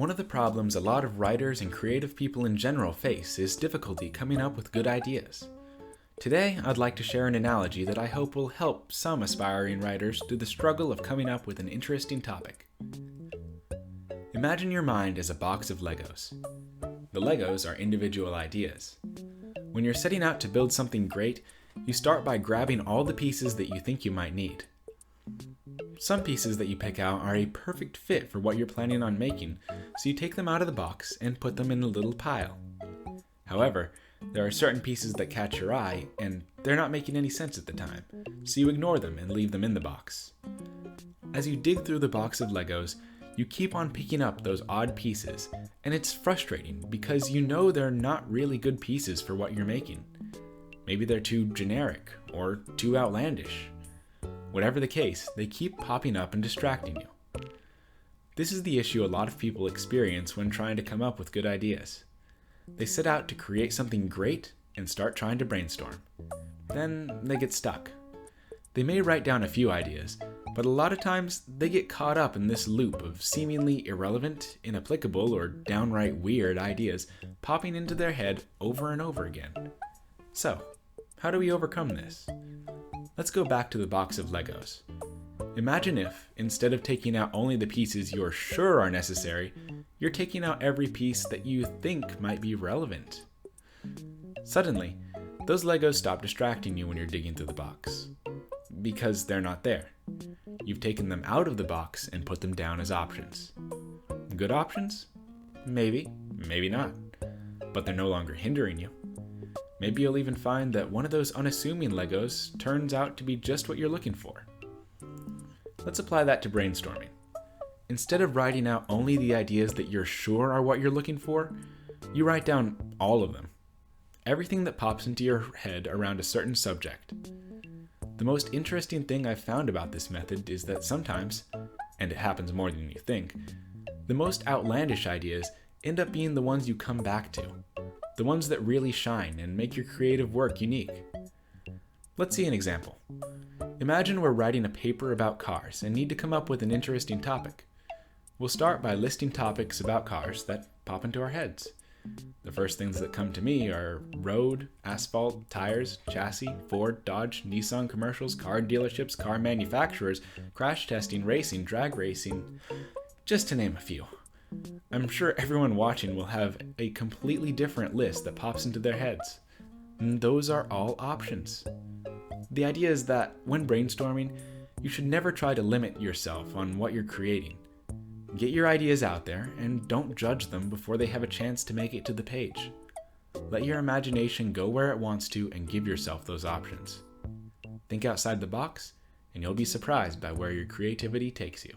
One of the problems a lot of writers and creative people in general face is difficulty coming up with good ideas. Today, I'd like to share an analogy that I hope will help some aspiring writers through the struggle of coming up with an interesting topic. Imagine your mind as a box of Legos. The Legos are individual ideas. When you're setting out to build something great, you start by grabbing all the pieces that you think you might need. Some pieces that you pick out are a perfect fit for what you're planning on making, so you take them out of the box and put them in a little pile. However, there are certain pieces that catch your eye, and they're not making any sense at the time, so you ignore them and leave them in the box. As you dig through the box of Legos, you keep on picking up those odd pieces, and it's frustrating because you know they're not really good pieces for what you're making. Maybe they're too generic or too outlandish. Whatever the case, they keep popping up and distracting you. This is the issue a lot of people experience when trying to come up with good ideas. They set out to create something great and start trying to brainstorm. Then they get stuck. They may write down a few ideas, but a lot of times they get caught up in this loop of seemingly irrelevant, inapplicable, or downright weird ideas popping into their head over and over again. So, how do we overcome this? Let's go back to the box of Legos. Imagine if, instead of taking out only the pieces you're sure are necessary, you're taking out every piece that you think might be relevant. Suddenly, those Legos stop distracting you when you're digging through the box. Because they're not there. You've taken them out of the box and put them down as options. Good options? Maybe, maybe not. But they're no longer hindering you. Maybe you'll even find that one of those unassuming Legos turns out to be just what you're looking for. Let's apply that to brainstorming. Instead of writing out only the ideas that you're sure are what you're looking for, you write down all of them. Everything that pops into your head around a certain subject. The most interesting thing I've found about this method is that sometimes, and it happens more than you think, the most outlandish ideas end up being the ones you come back to. The ones that really shine and make your creative work unique. Let's see an example. Imagine we're writing a paper about cars and need to come up with an interesting topic. We'll start by listing topics about cars that pop into our heads. The first things that come to me are road, asphalt, tires, chassis, Ford, Dodge, Nissan commercials, car dealerships, car manufacturers, crash testing, racing, drag racing, just to name a few. I'm sure everyone watching will have a completely different list that pops into their heads. And those are all options. The idea is that when brainstorming, you should never try to limit yourself on what you're creating. Get your ideas out there and don't judge them before they have a chance to make it to the page. Let your imagination go where it wants to and give yourself those options. Think outside the box, and you'll be surprised by where your creativity takes you.